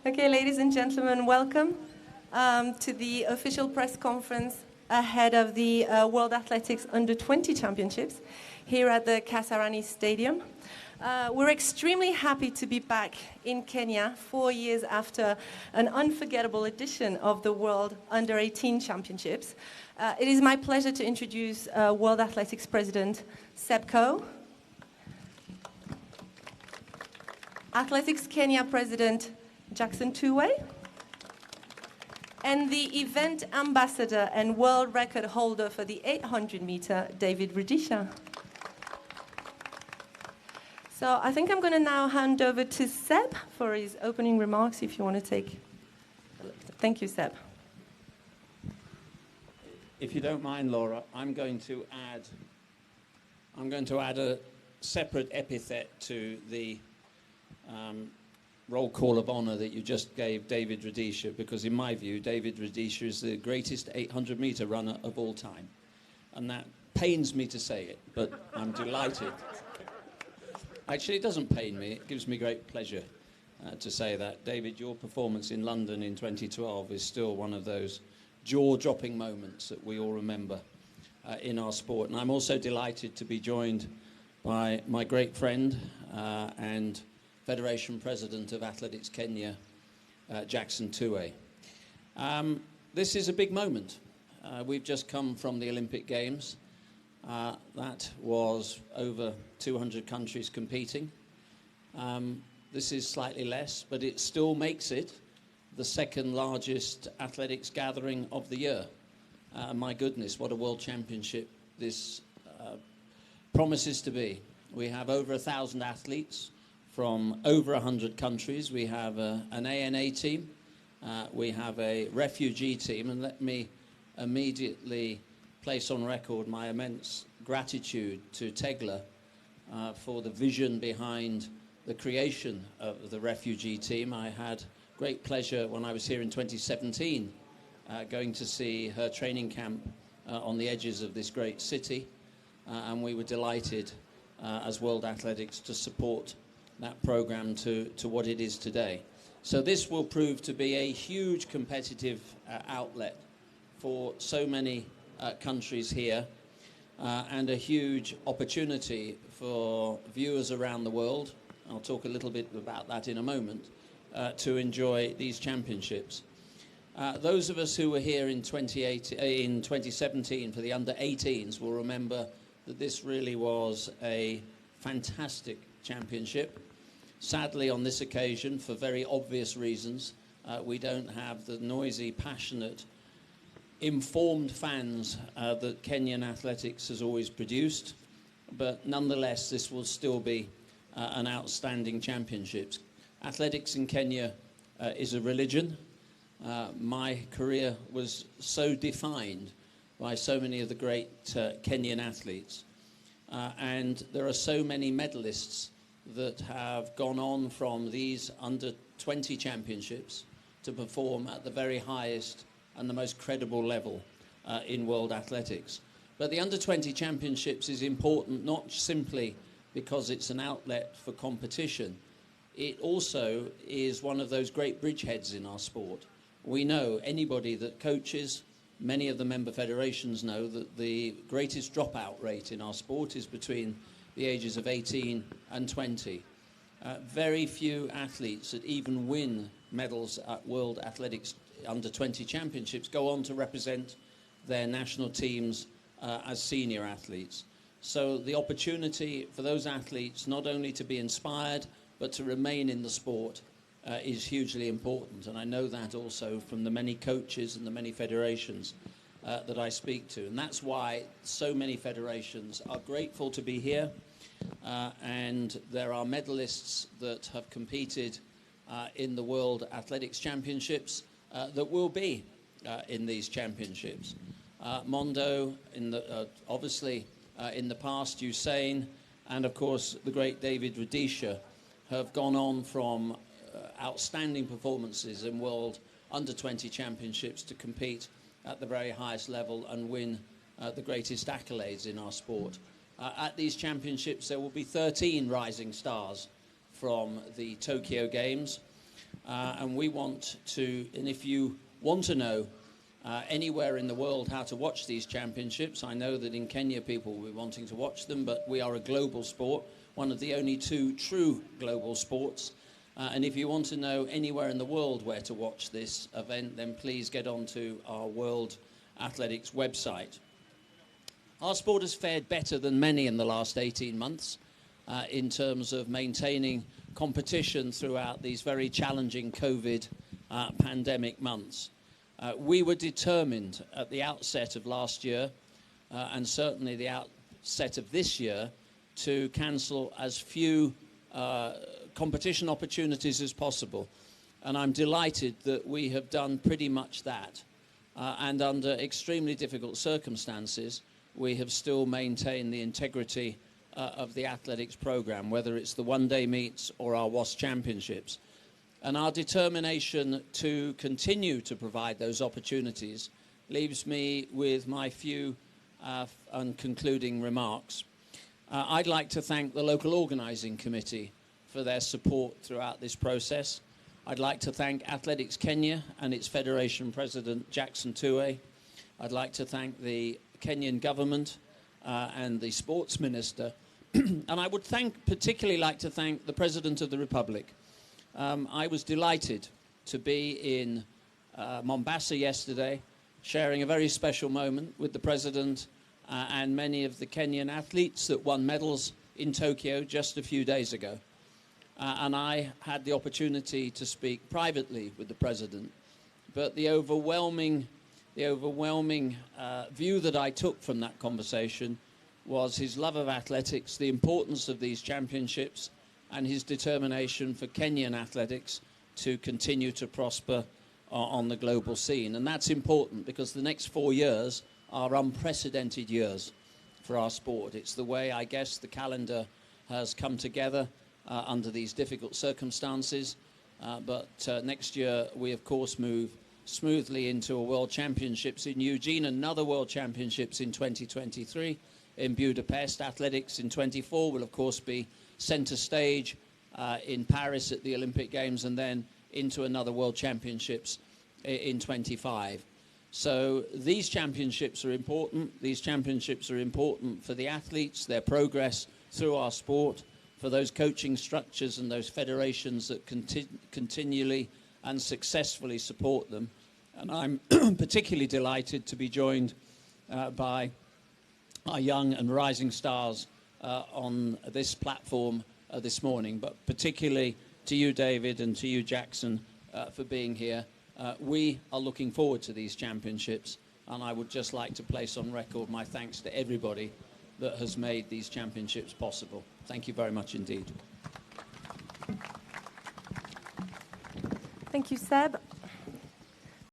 Okay, ladies and gentlemen, welcome to the official press conference ahead of the World Athletics Under-20 Championships here at the Kasarani Stadium. We're extremely happy to be back in Kenya 4 years after an unforgettable edition of the World Under-18 Championships. It is my pleasure to introduce World Athletics President Seb Coe, Athletics Kenya President Jackson Tuwei, and the event ambassador and world record holder for the 800-meter, David Rudisha. So I think I'm going to now hand over to Seb for his opening remarks, if you want to take a look. Thank you, Seb. If you don't mind, Laura, I'm going to add a separate epithet to the roll call of honor that you just gave David Rudisha, because in my view, David Rudisha is the greatest 800-meter runner of all time. And that pains me to say it, but I'm delighted. Actually, it doesn't pain me. It gives me great pleasure to say that. David, your performance in London in 2012 is still one of those jaw-dropping moments that we all remember in our sport. And I'm also delighted to be joined by my great friend and Federation President of Athletics Kenya, Jackson Tuwei. This is a big moment. We've just come from the Olympic Games. That was over 200 countries competing. This is slightly less, but it still makes it the second largest athletics gathering of the year. My goodness, what a world championship this promises to be. We have over 1,000 athletes from over 100 countries. We have an ANA team, we have a refugee team, and let me immediately place on record my immense gratitude to Tegla for the vision behind the creation of the refugee team. I had great pleasure when I was here in 2017 going to see her training camp on the edges of this great city, and we were delighted as World Athletics to support that program to what it is today. So this will prove to be a huge competitive outlet for so many countries here, and a huge opportunity for viewers around the world. I'll talk a little bit about that in a moment, to enjoy these championships. Those of us who were here in 2017 for the under-18s will remember that this really was a fantastic championship. Sadly, on this occasion, for very obvious reasons, we don't have the noisy, passionate, informed fans that Kenyan athletics has always produced. But nonetheless, this will still be an outstanding championship. Athletics in Kenya is a religion. My career was so defined by so many of the great Kenyan athletes. And there are so many medalists that have gone on from these under-20 championships to perform at the very highest and the most credible level in world athletics. But the under-20 championships is important not simply because it's an outlet for competition. It also is one of those great bridgeheads in our sport. We know, anybody that coaches, many of the member federations know, that the greatest dropout rate in our sport is between the ages of 18 and 20. Very few athletes that even win medals at World Athletics Under-20 Championships go on to represent their national teams as senior athletes. So the opportunity for those athletes not only to be inspired, but to remain in the sport is hugely important. And I know that also from the many coaches and the many federations that I speak to. And that's why so many federations are grateful to be here. And there are medalists that have competed in the World Athletics Championships that will be in these championships. Mondo, obviously in the past, Usain, and of course the great David Rudisha have gone on from outstanding performances in World Under-20 Championships to compete at the very highest level and win the greatest accolades in our sport. At these championships, there will be 13 rising stars from the Tokyo Games. and we want to, and if you want to know anywhere in the world how to watch these championships, I know that in Kenya people will be wanting to watch them, but we are a global sport, one of the only two true global sports. And if you want to know anywhere in the world where to watch this event, then please get onto our World Athletics website. Our sport has fared better than many in the last 18 months in terms of maintaining competition throughout these very challenging COVID pandemic months. We were determined at the outset of last year, and certainly the outset of this year, to cancel as few competition opportunities as possible. And I'm delighted that we have done pretty much that. And under extremely difficult circumstances, we have still maintained the integrity of the athletics program, whether it's the one-day meets or our WAS championships. And our determination to continue to provide those opportunities leaves me with my few concluding remarks. I'd like to thank the local organising committee for their support throughout this process. I'd like to thank Athletics Kenya and its Federation President Jackson Coe. I'd like to thank the Kenyan government and the sports minister. And I would particularly like to thank the President of the Republic. I was delighted to be in Mombasa yesterday, sharing a very special moment with the President and many of the Kenyan athletes that won medals in Tokyo just a few days ago. And I had the opportunity to speak privately with the President. But the overwhelming view that I took from that conversation was his love of athletics, the importance of these championships, and his determination for Kenyan athletics to continue to prosper on the global scene. And that's important because the next 4 years are unprecedented years for our sport. It's the way, I guess, the calendar has come together under these difficult circumstances. But next year, we, of course, move smoothly into a World Championships in Eugene, another World Championships in 2023 in Budapest. Athletics in 24 will, of course, be centre stage in Paris at the Olympic Games, and then into another World Championships in 25. So these championships are important. These championships are important for the athletes, their progress through our sport, for those coaching structures and those federations that continually and successfully support them. And I'm particularly delighted to be joined by our young and rising stars on this platform this morning, but particularly to you, David, and to you, Jackson, for being here. We are looking forward to these championships, and I would just like to place on record my thanks to everybody that has made these championships possible. Thank you very much indeed. Thank you, Seb.